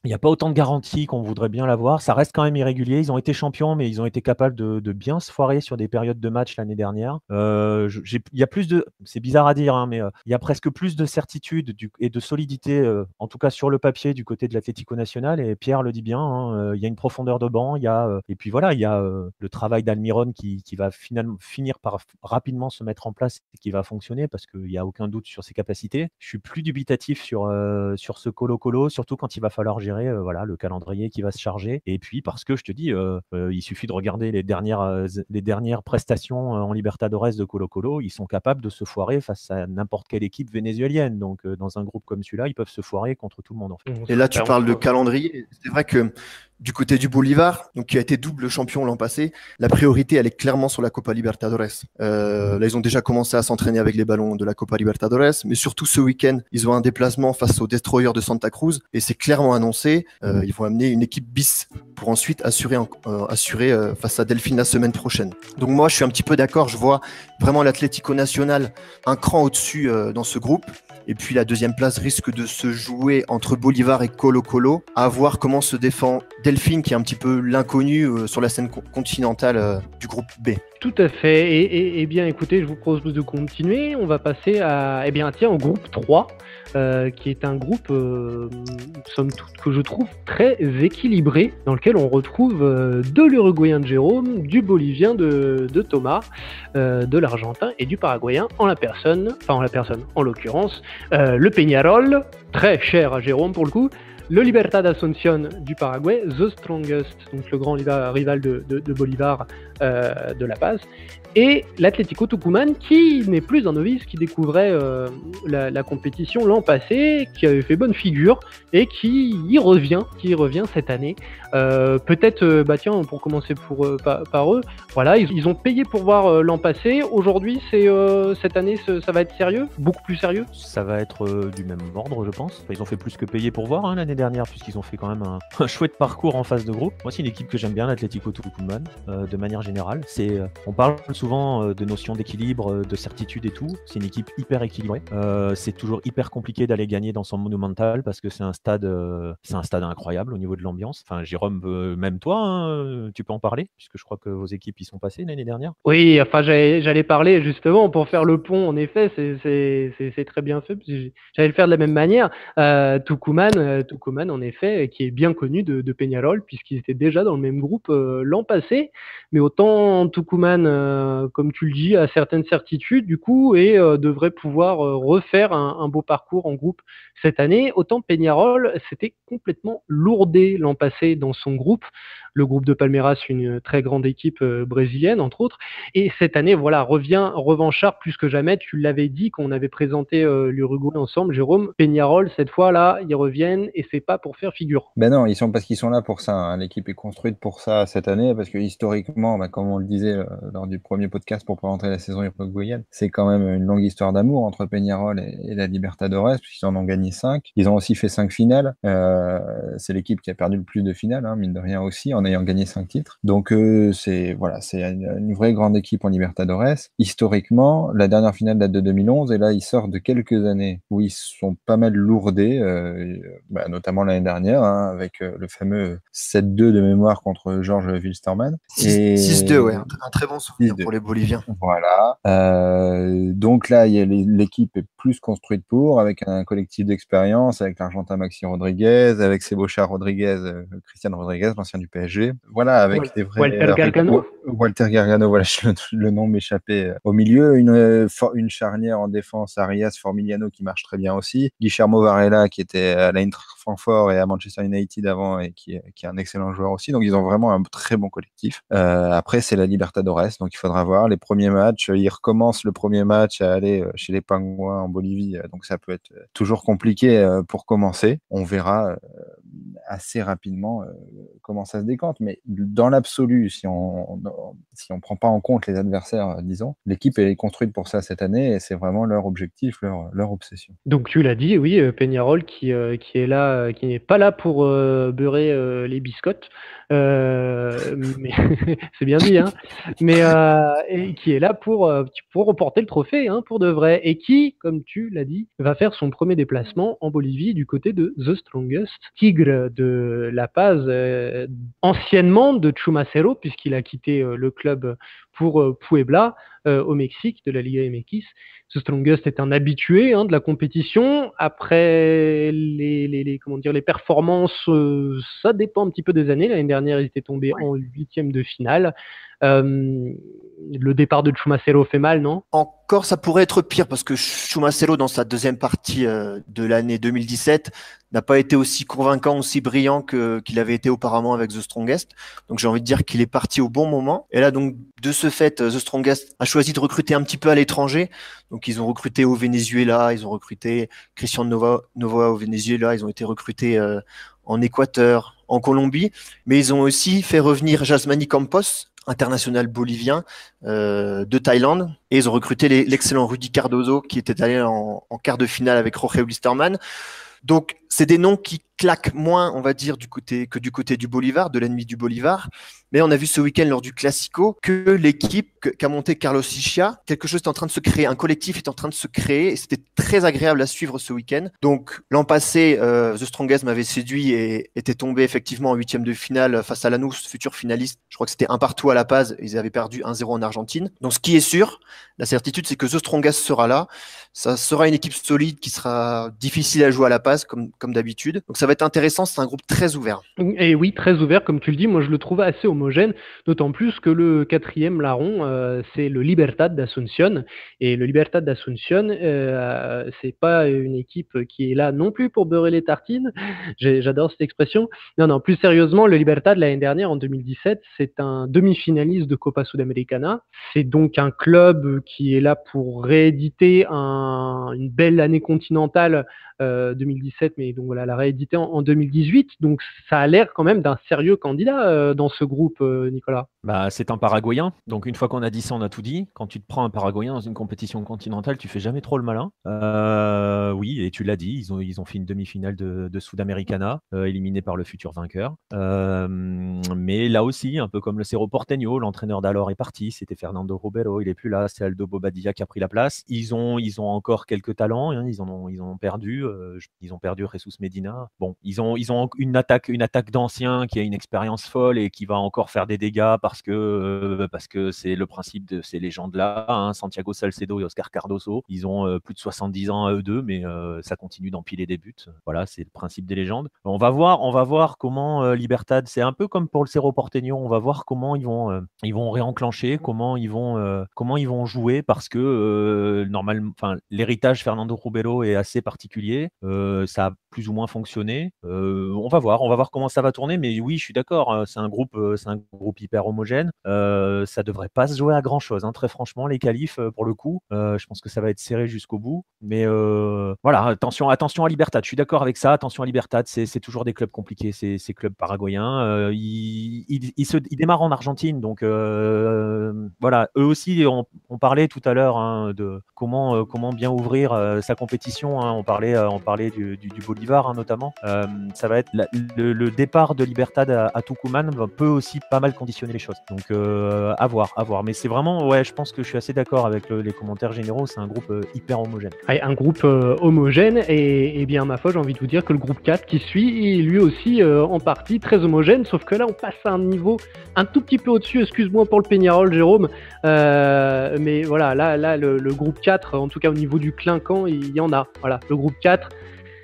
il n'y a pas autant de garanties qu'on voudrait bien l'avoir. Ça reste quand même irrégulier. Ils ont été champions, mais ils ont été capables de bien se foirer sur des périodes de match l'année dernière. Il y a plus de, c'est bizarre à dire, mais il y a presque plus de certitude et de solidité, en tout cas sur le papier, du côté de l'Atlético Nacional. Et Pierre le dit bien, il y a une profondeur de banc. Et puis voilà, il y a le travail d'Almiron qui va finir par rapidement se mettre en place et qui va fonctionner parce qu'il n'y a aucun doute sur ses capacités. Je suis plus dubitatif sur ce Colo-Colo, surtout quand il va falloir gérer le calendrier qui va se charger. Et puis parce que je te dis, il suffit de regarder les dernières prestations en Libertadores de Colo-Colo. Ils sont capables de se foirer face à n'importe quelle équipe vénézuélienne. Donc dans un groupe comme celui-là, ils peuvent se foirer contre tout le monde, en fait. Et là, tu parles de calendrier. C'est vrai que du côté du Bolívar, donc qui a été double champion l'an passé, la priorité, elle est clairement sur la Copa Libertadores. Là, ils ont déjà commencé à s'entraîner avec les ballons de la Copa Libertadores, mais surtout ce week-end, ils ont un déplacement face aux Destroyers de Santa Cruz, et c'est clairement annoncé. Ils vont amener une équipe bis pour ensuite assurer face à Delfín la semaine prochaine. Donc moi, je suis un petit peu d'accord. Je vois vraiment l'Atlético Nacional un cran au-dessus dans ce groupe. Et puis la deuxième place risque de se jouer entre Bolívar et Colo-Colo, à voir comment se défend Delfín, qui est un petit peu l'inconnu sur la scène continentale du groupe B. Tout à fait. Et bien, écoutez, je vous propose de continuer. On va passer au groupe 3, qui est un groupe, somme toute, que je trouve très équilibré, dans lequel on retrouve de l'Uruguayen de Jérôme, du Bolivien de Thomas, de l'Argentin et du Paraguayen en l'occurrence, le Peñarol, très cher à Jérôme pour le coup, le Libertad Asunción du Paraguay, The Strongest, donc le grand rival de Bolívar de La Paz, et l'Atlético Tucumán, qui n'est plus un novice, qui découvrait la compétition l'an passé, qui avait fait bonne figure et qui y revient cette année. Peut-être, pour commencer par eux, voilà, ils ont payé pour voir l'an passé. Aujourd'hui, cette année, ça va être sérieux, beaucoup plus sérieux. Ça va être du même ordre, je pense. Ils ont fait plus que payer pour voir l'année dernière, puisqu'ils ont fait quand même un chouette parcours en phase de groupe. Moi, c'est une équipe que j'aime bien, l'Atlético Tucumán, de manière générale. On parle souvent de notions d'équilibre, de certitude et tout. C'est une équipe hyper équilibrée. C'est toujours hyper compliqué d'aller gagner dans son Monumental parce que c'est un stade incroyable au niveau de l'ambiance. Enfin, Jérôme, même toi, tu peux en parler, puisque je crois que vos équipes y sont passées l'année dernière. Oui, enfin, j'allais parler justement pour faire le pont. En effet, c'est très bien fait. J'allais le faire de la même manière. Tucumán, en effet, qui est bien connu de Peñarol, puisqu'ils étaient déjà dans le même groupe l'an passé. Mais autant Tucumán, comme tu le dis, a certaines certitudes du coup et devrait pouvoir refaire un beau parcours en groupe cette année. Autant Peñarol, c'était complètement lourdé l'an passé dans son groupe. Le groupe de Palmeiras, une très grande équipe brésilienne, entre autres. Et cette année, voilà, revient revanchard plus que jamais. Tu l'avais dit quand on avait présenté l'Uruguay ensemble, Jérôme. Peñarol, cette fois-là, ils reviennent et c'est pas pour faire figure. Ben non, parce qu'ils sont là pour ça. L'équipe est construite pour ça cette année, parce que historiquement, comme on le disait lors du premier podcast pour présenter la saison uruguayenne, c'est quand même une longue histoire d'amour entre Peñarol et la Libertadores, puisqu'ils en ont gagné 5. Ils ont aussi fait 5 finales. C'est l'équipe qui a perdu le plus de finales, mine de rien aussi, en ayant gagné 5 titres. Donc c'est une vraie grande équipe en Libertadores. Historiquement, la dernière finale date de 2011, et là ils sortent de quelques années où ils sont pas mal lourdés, notamment l'année dernière, avec le fameux 7-2 de mémoire contre Georges Wilstermann. 6-2, ouais, un très bon souvenir pour les Boliviens. Voilà. Donc là, l'équipe est plus construite avec un collectif d'expérience, avec l'Argentin Maxi Rodriguez, avec Sebocha Rodriguez, Christian Rodriguez, l'ancien du PSG. Voilà, avec des vrais... Walter Gargano. Walter Gargano, voilà, le nom m'échappait. Au milieu, une charnière en défense, Arias Formiliano qui marche très bien aussi. Guillermo Varela qui était à l'Eintracht Francfort et à Manchester United avant et qui est un excellent joueur aussi. Donc ils ont vraiment un très bon collectif. Après, c'est la Libertadores, donc il faudra voir les premiers matchs. Ils recommencent le premier match à aller chez les Pingouins en Bolivie, donc ça peut être toujours compliqué pour commencer. On verra assez rapidement comment ça se décante. Mais dans l'absolu, si on prend pas en compte les adversaires, disons, l'équipe est construite pour ça cette année et c'est vraiment leur objectif, leur obsession. Donc tu l'as dit, oui, Peñarol qui est là, qui n'est pas là pour beurrer les biscottes, mais c'est bien dit, hein. Mais et qui est là pour remporter le trophée, hein, pour de vrai, et qui, comme tu l'as dit, va faire son premier déplacement en Bolivie du côté de The Strongest, Tigre de La Paz, anciennement de Chumacero, puisqu'il a quitté le club pour Puebla au Mexique, de la Liga MX. The Strongest est un habitué, hein, de la compétition. Après les performances, ça dépend un petit peu des années. L'année dernière, ils étaient tombés en 8e de finale. Le départ de Chumacero fait mal, non? Encore, ça pourrait être pire parce que Chumacero, dans sa deuxième partie de l'année 2017, n'a pas été aussi convaincant, aussi brillant qu'il avait été auparavant avec The Strongest. Donc j'ai envie de dire qu'il est parti au bon moment. Et là, donc, de ce fait, The Strongest a choisi de recruter un petit peu à l'étranger. Donc ils ont recruté au Venezuela, ils ont recruté Christian Novoa au Venezuela, ils ont été recrutés en Équateur, en Colombie. Mais ils ont aussi fait revenir Jasmani Campos, international bolivien de Thaïlande, et ils ont recruté l'excellent Rudy Cardozo qui était allé en quart de finale avec Jorge Wilstermann. Donc c'est des noms qui claquent moins, on va dire, du côté du Bolívar, de l'ennemi du Bolívar. Mais on a vu ce week-end lors du Classico que l'équipe qu'a monté Carlos Ischia, quelque chose est en train de se créer, un collectif est en train de se créer, et c'était très agréable à suivre ce week-end. Donc l'an passé, The Strongest m'avait séduit et était tombé effectivement en 8e de finale face à Lanús, futur finaliste. Je crois que c'était 1-1 à La Paz, ils avaient perdu 1-0 en Argentine. Donc ce qui est sûr, la certitude, c'est que The Strongest sera là. Ça sera une équipe solide qui sera difficile à jouer à La Paz, comme d'habitude. Donc ça va être intéressant, c'est un groupe très ouvert. Et oui, très ouvert, comme tu le dis. Moi, je le trouve assez homogène, d'autant plus que le 4e larron, c'est le Libertad d'Asunción. Et le Libertad d'Asunción, c'est pas une équipe qui est là non plus pour beurrer les tartines. J'adore cette expression. Non, plus sérieusement, le Libertad, l'année dernière, en 2017, c'est un demi-finaliste de Copa Sudamericana. C'est donc un club qui est là pour rééditer une belle année continentale 2017, mais donc voilà, la réédité en 2018. Donc ça a l'air quand même d'un sérieux candidat dans ce groupe, Nicolas. Bah, c'est un Paraguayen, donc une fois qu'on a dit ça, on a tout dit. Quand tu te prends un Paraguayen dans une compétition continentale, tu fais jamais trop le malin. Oui, et tu l'as dit, ils ont fait une demi-finale de Sudamericana, éliminé par le futur vainqueur. Mais là aussi, un peu comme le Cerro Porteño, l'entraîneur d'alors est parti, c'était Fernando Robero, il est plus là, c'est Aldo Bobadilla qui a pris la place. Ils ont encore quelques talents, hein, ils ont perdu. Ils ont perdu Jesus Medina. Bon, ils ont une attaque d'anciens qui a une expérience folle et qui va encore faire des dégâts parce que c'est le principe de ces légendes-là, hein, Santiago Salcedo et Oscar Cardoso. Ils ont plus de 70 ans à eux deux, mais ça continue d'empiler des buts. Voilà, c'est le principe des légendes. On va voir comment Libertad, c'est un peu comme pour le Cerro Porteño, on va voir comment ils vont réenclencher, comment ils vont jouer, parce que normalement, l'héritage Fernando Robero est assez particulier. Ça a plus ou moins fonctionné. On va voir comment ça va tourner, mais oui, je suis d'accord. C'est un groupe hyper homogène. Ça devrait pas se jouer à grand chose, hein, très franchement, les qualifs pour le coup. Je pense que ça va être serré jusqu'au bout. Mais voilà, attention à Libertad. Je suis d'accord avec ça. Attention à Libertad. C'est toujours des clubs compliqués, ces clubs paraguayens. Ils démarrent en Argentine, donc voilà. Eux aussi, on parlait tout à l'heure, hein, de comment bien ouvrir sa compétition. Hein. On parlait du Bolívar, hein, notamment. Ça va être le départ de Libertad à Tucumán peut aussi pas mal conditionner les choses. Donc à voir. Mais c'est vraiment, je pense que je suis assez d'accord avec les commentaires généraux. C'est un groupe hyper homogène. Un groupe homogène, et bien ma foi, j'ai envie de vous dire que le groupe 4 qui suit est lui aussi en partie très homogène, sauf que là on passe à un niveau un tout petit peu au-dessus. Excuse-moi pour le Peñarol, Jérôme, mais voilà, là le groupe 4, en tout cas au niveau du clinquant, il y en a. Voilà, le groupe 4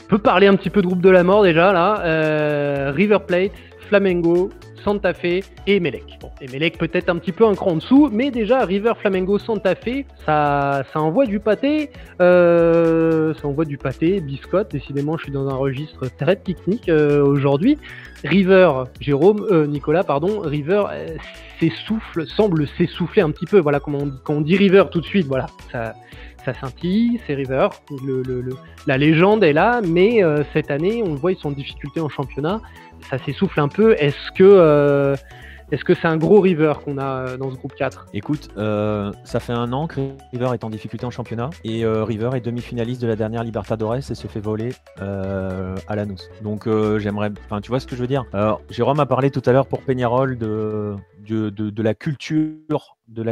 peut parler un petit peu de groupe de la mort déjà là. River Plate, Flamengo, Santa Fe et Emelec. Bon, Emelec peut-être un petit peu un cran en dessous, mais déjà River, Flamengo, Santa Fe, ça envoie du pâté. Biscotte. Décidément, je suis dans un registre très technique aujourd'hui. River, Nicolas, River semble s'essouffler un petit peu. Voilà, quand on dit River tout de suite, voilà, ça scintille, c'est River. La légende est là, mais cette année, on le voit, ils sont en difficulté en championnat. Ça s'essouffle un peu. Est-ce que c'est un gros River qu'on a dans ce groupe 4 ? Écoute, ça fait 1 an que River est en difficulté en championnat et River est demi-finaliste de la dernière Libertadores et se fait voler à Lanús. Donc tu vois ce que je veux dire. Jérôme a parlé tout à l'heure pour Peñarol de la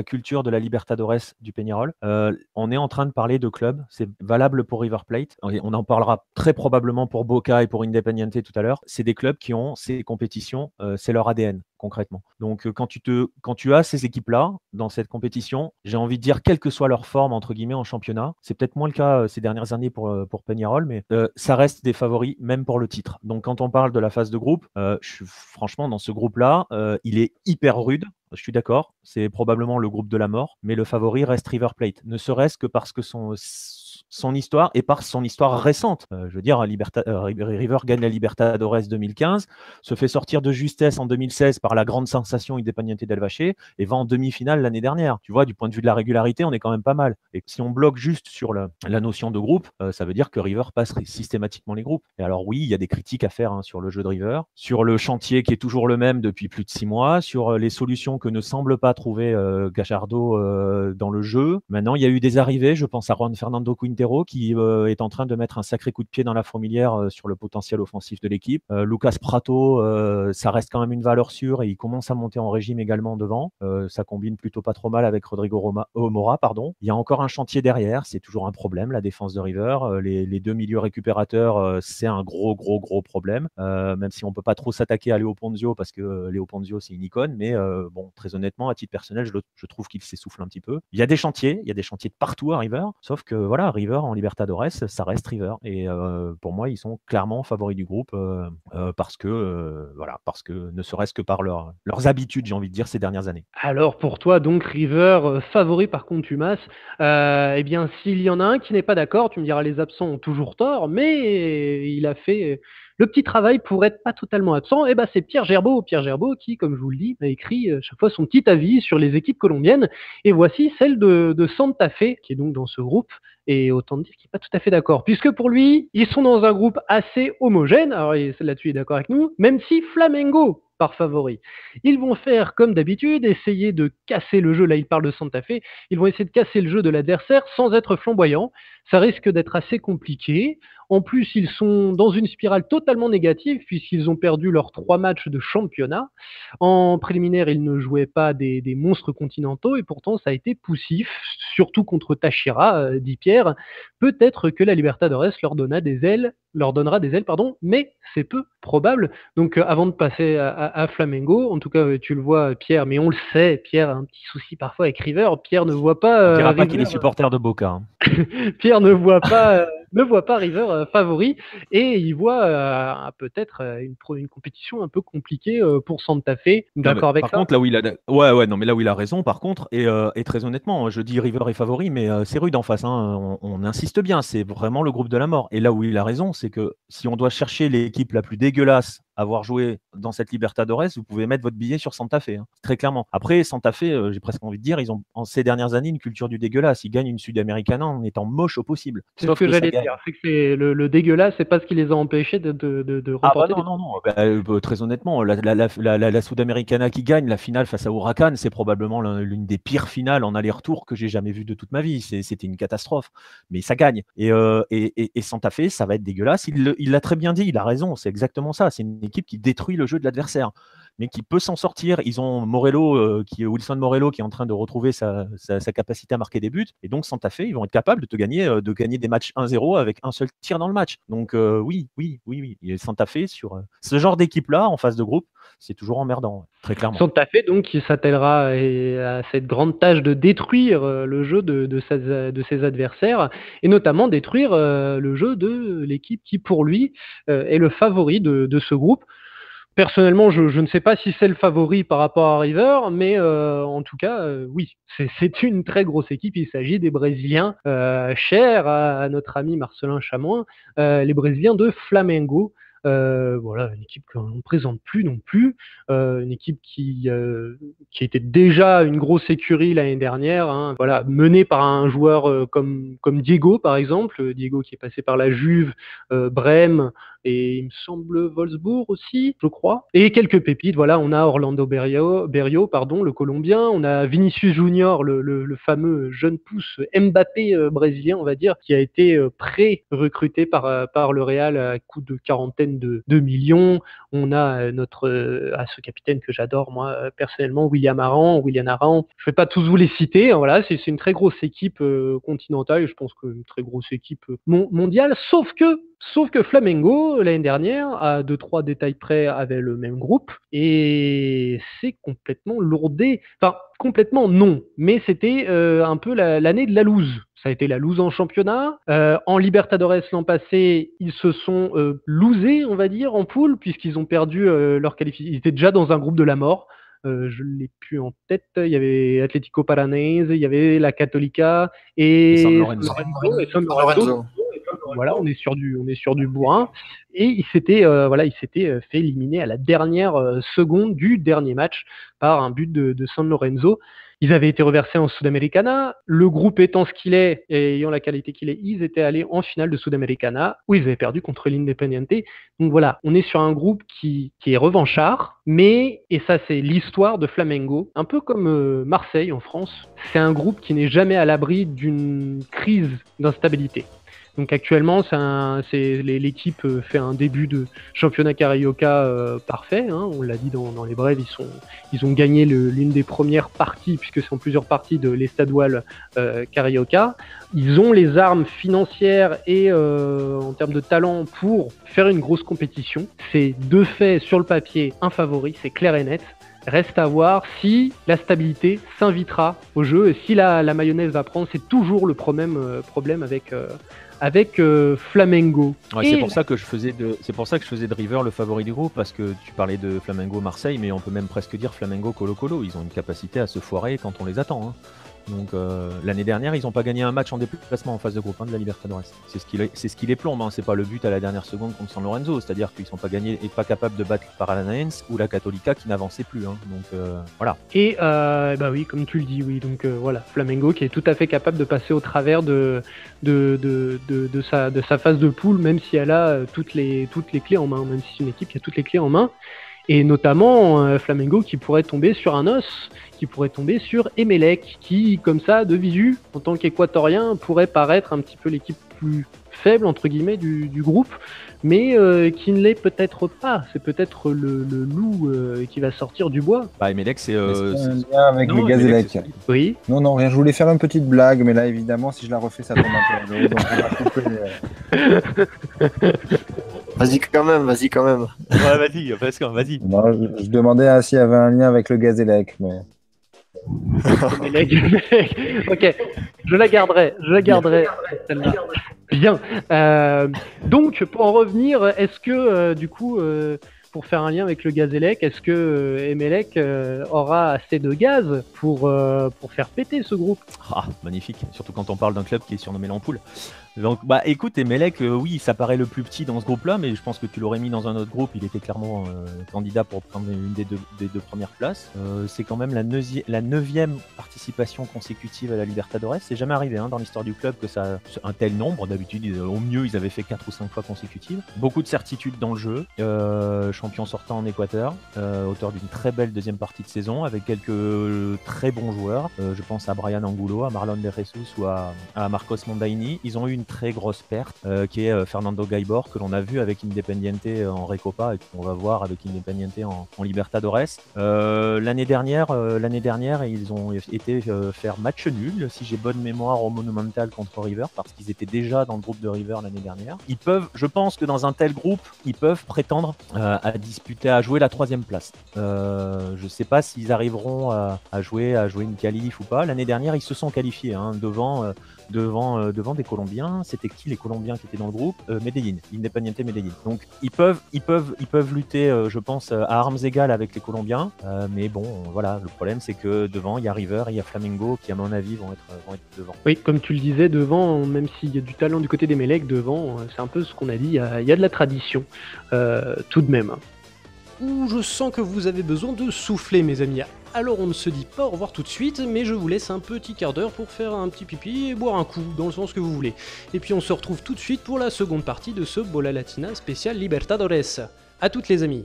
culture de la Libertadores du Peñarol. On est en train de parler de clubs, c'est valable pour River Plate, on en parlera très probablement pour Boca et pour Independiente tout à l'heure. C'est des clubs qui ont ces compétitions, c'est leur ADN concrètement. Donc quand tu as ces équipes-là dans cette compétition, j'ai envie de dire quelle que soit leur forme entre guillemets en championnat, c'est peut-être moins le cas ces dernières années pour Peñarol, mais ça reste des favoris même pour le titre. Donc quand on parle de la phase de groupe, franchement dans ce groupe-là, il est hyper rude. Je suis d'accord, c'est probablement le groupe de la mort, mais le favori reste River Plate, ne serait-ce que parce que son histoire et par son histoire récente. Je veux dire, River gagne la Libertadores 2015, se fait sortir de justesse en 2016 par la grande sensation Independiente del Valle et va en demi-finale l'année dernière. Tu vois, du point de vue de la régularité, on est quand même pas mal. Et si on bloque juste sur la notion de groupe, ça veut dire que River passe systématiquement les groupes. Et alors oui, il y a des critiques à faire sur le jeu de River, sur le chantier qui est toujours le même depuis plus de 6 mois, sur les solutions que ne semble pas trouver Gallardo dans le jeu. Maintenant, il y a eu des arrivées, je pense à Juan Fernando Quintero qui est en train de mettre un sacré coup de pied dans la fourmilière sur le potentiel offensif de l'équipe. Lucas Prato, ça reste quand même une valeur sûre et il commence à monter en régime également devant. Ça combine plutôt pas trop mal avec Rodrigo Mora. Il y a encore un chantier derrière, c'est toujours un problème, la défense de River. Les 2 milieux récupérateurs, c'est un gros problème, même si on peut pas trop s'attaquer à Léo Ponzio parce que Léo Ponzio c'est une icône, mais bon, très honnêtement, à titre personnel, je trouve qu'il s'essouffle un petit peu. Il y a des chantiers de partout à River, sauf que voilà, River en Libertadores, ça reste River. Et pour moi, ils sont clairement favoris du groupe parce que ne serait-ce que par leurs habitudes, j'ai envie de dire, ces dernières années. Alors pour toi, donc River favori par contumace. Eh bien, s'il y en a un qui n'est pas d'accord, tu me diras les absents ont toujours tort, mais il a fait le petit travail pour être pas totalement absent. Et ben c'est Pierre Gerbeau qui, comme je vous le dis, a écrit chaque fois son petit avis sur les équipes colombiennes. Et voici celle de Santa Fe, qui est donc dans ce groupe. Et autant dire qu'il n'est pas tout à fait d'accord, puisque pour lui, ils sont dans un groupe assez homogène. Alors là-dessus, il est d'accord avec nous, même si Flamengo par favori. Ils vont faire comme d'habitude, essayer de casser le jeu. Là, il parle de Santa Fe. Ils vont essayer de casser le jeu de l'adversaire sans être flamboyants. Ça risque d'être assez compliqué. En plus, ils sont dans une spirale totalement négative puisqu'ils ont perdu leurs 3 matchs de championnat. En préliminaire, ils ne jouaient pas des monstres continentaux et pourtant, ça a été poussif, surtout contre Táchira, dit Pierre. Peut-être que la Libertadores leur donnera des ailes, mais c'est peu probable. Donc, avant de passer à Flamengo, en tout cas, tu le vois, Pierre, mais on le sait, Pierre a un petit souci parfois avec River. Pierre ne voit pas. On dira pas River, qu'il est supporter de Boca. Pierre ne voit pas River favori et il voit peut-être une compétition un peu compliquée pour Santa Fe. D'accord avec ça. Par contre, là où il a, là où il a raison, par contre, et très honnêtement, je dis River est favori, mais c'est rude en face. On insiste bien, c'est vraiment le groupe de la mort. Et là où il a raison, c'est que si on doit chercher l'équipe la plus dégueulasse à avoir joué dans cette Libertadores, vous pouvez mettre votre billet sur Santa Fe, très clairement. Après, Santa Fe, j'ai presque envie de dire, ils ont en ces dernières années une culture du dégueulasse. Ils gagnent une Sudamericana en étant moche au possible. C'est ce que j'allais dire. C'est que le dégueulasse, c'est pas ce qui les a empêchés de remporter. Non. Très honnêtement, la Sudamericana qui gagne la finale face à Huracan, c'est probablement l'une des pires finales en aller-retour que j'ai jamais vues de toute ma vie. C'était une catastrophe, mais ça gagne. Et Santa Fe, ça va être dégueulasse. Il l'a très bien dit, il a raison. C'est exactement ça. C'est une équipe qui détruit le jeu de l'adversaire, mais qui peut s'en sortir. Ils ont Wilson Morello qui est en train de retrouver sa capacité à marquer des buts, et donc Santa Fe, ils vont être capables de gagner des matchs 1-0 avec un seul tir dans le match. Donc oui. Et Santa Fe sur ce genre d'équipe-là en phase de groupe, c'est toujours emmerdant, très clairement. Santa Fe donc qui s'attellera à cette grande tâche de détruire le jeu de ses adversaires, et notamment détruire le jeu de l'équipe qui pour lui est le favori de ce groupe. Personnellement, je ne sais pas si c'est le favori par rapport à River, mais en tout cas, oui, c'est une très grosse équipe. Il s'agit des Brésiliens chers à notre ami Marcelin Chamoin, les Brésiliens de Flamengo. Voilà, une équipe qu'on ne présente plus non plus, une équipe qui était déjà une grosse écurie l'année dernière, hein, voilà, menée par un joueur comme Diego par exemple, Diego qui est passé par la Juve, Brême et il me semble Wolfsburg aussi, je crois. Et quelques pépites, voilà, on a Orlando Berrio, pardon, le Colombien, on a Vinicius Junior, le fameux jeune pousse Mbappé brésilien, on va dire, qui a été pré-recruté par le Real à coût de quarantaine de millions. On a ce capitaine que j'adore, moi, personnellement, William Aran. Je ne vais pas tous vous les citer, hein, voilà, c'est une très grosse équipe continentale, et je pense qu'une très grosse équipe mondiale, sauf que Flamengo, l'année dernière, à 2-3 détails près, avait le même groupe, et c'est complètement lourdé. Enfin, complètement non, mais c'était un peu l'année de la loose. Ça a été la loose en championnat. En Libertadores l'an passé, ils se sont losés, on va dire, en poule, puisqu'ils ont perdu leur qualification. Ils étaient déjà dans un groupe de la mort. Je ne l'ai plus en tête. Il y avait Atlético Paranaense, il y avait la Católica et San Lorenzo. San Lorenzo. Voilà, on est sur du bourrin. Et il s'était fait éliminer à la dernière seconde du dernier match par un but de San Lorenzo. Ils avaient été reversés en Sudamericana. Le groupe étant ce qu'il est et ayant la qualité qu'il est, ils étaient allés en finale de Sudamericana où ils avaient perdu contre l'Independiente. Donc voilà, on est sur un groupe qui est revanchard, mais, et ça c'est l'histoire de Flamengo, un peu comme Marseille en France, c'est un groupe qui n'est jamais à l'abri d'une crise d'instabilité. Donc actuellement, l'équipe fait un début de championnat carioca parfait. Hein, on l'a dit dans les brèves, ils ont gagné l'une des premières parties, puisque c'est en plusieurs parties de l'Estadual Carioca. Ils ont les armes financières et en termes de talent pour faire une grosse compétition. C'est de fait sur le papier un favori, c'est clair et net. Reste à voir si la stabilité s'invitera au jeu et si la mayonnaise va prendre. C'est toujours le problème avec Flamengo. Ouais, c'est pour ça que je faisais de River le favori du groupe, parce que tu parlais de Flamengo Marseille, mais on peut même presque dire Flamengo Colo-Colo. Ils ont une capacité à se foirer quand on les attend. Hein. Donc l'année dernière, ils n'ont pas gagné un match en déplacement en phase de groupe 1 de la Libertadores. C'est ce qui les plombe, hein. C'est pas le but à la dernière seconde contre San Lorenzo, c'est-à-dire qu'ils sont pas gagnés et pas capables de battre Paranaense ou la Católica qui n'avançait plus. Hein. Donc voilà. Et bah oui, comme tu le dis, oui. Donc voilà, Flamengo qui est tout à fait capable de passer au travers de sa phase de poule, même si elle a toutes les clés en main, même si c'est une équipe qui a toutes les clés en main. Et notamment Flamengo qui pourrait tomber sur un os, qui pourrait tomber sur Emelec, qui, comme ça, de visu, en tant qu'équatorien, pourrait paraître un petit peu l'équipe plus faible, entre guillemets, du groupe, mais qui ne l'est peut-être pas. C'est peut-être le loup qui va sortir du bois. Bah, Emelec, c'est un lien avec le Gazélec. Oui. Non, rien. Je voulais faire une petite blague, mais là, évidemment, si je la refais, ça tombe un peu à l'eau. Donc, on va couper. Vas-y quand même. Ouais, vas-y. Non, je demandais s'il y avait un lien avec le Gazélec, mais... Ok, je la garderai celle-là. Bien. Donc, pour en revenir, est-ce que, du coup, pour faire un lien avec le Gazélec, est-ce que Emelec aura assez de gaz pour faire péter ce groupe ? Ah, magnifique, surtout quand on parle d'un club qui est surnommé l'Ampoule. Donc, bah écoute, Emelec, oui, ça paraît le plus petit dans ce groupe-là, mais je pense que tu l'aurais mis dans un autre groupe. Il était clairement candidat pour prendre une des deux premières places. C'est quand même la 9e participation consécutive à la Libertadores. C'est jamais arrivé dans l'histoire du club que ça un tel nombre. D'habitude, au mieux, ils avaient fait 4 ou 5 fois consécutives. Beaucoup de certitude dans le jeu. Champion sortant en Équateur, auteur d'une très belle deuxième partie de saison avec quelques très bons joueurs. Je pense à Brian Angulo, à Marlon de Jesus ou à Marcos Mondaini. Ils ont eu une très grosse perte qui est Fernando Gaibor, que l'on a vu avec Independiente en Recopa et qu'on va voir avec Independiente en Libertadores. L'année dernière, ils ont été faire match nul, si j'ai bonne mémoire, au Monumental contre River, parce qu'ils étaient déjà dans le groupe de River l'année dernière. Je pense que dans un tel groupe, ils peuvent prétendre à jouer la 3e place. Je sais pas s'ils arriveront à jouer une qualif ou pas. L'année dernière, ils se sont qualifiés devant des Colombiens Colombiens. C'était qui les Colombiens qui étaient dans le groupe? Medellín, Independiente Medellín. Donc ils peuvent lutter, je pense, à armes égales avec les Colombiens. Mais bon, voilà, le problème c'est que devant il y a River et il y a Flamengo qui à mon avis vont être devant. Oui, comme tu le disais, devant, même s'il y a du talent du côté des Mélèques, devant, c'est un peu ce qu'on a dit, il y a de la tradition, tout de même. Ouh, je sens que vous avez besoin de souffler, mes amis. Alors on ne se dit pas au revoir tout de suite, mais je vous laisse un petit quart d'heure pour faire un petit pipi et boire un coup, dans le sens que vous voulez. Et puis on se retrouve tout de suite pour la seconde partie de ce Bola Latina spécial Libertadores. À toutes les amis.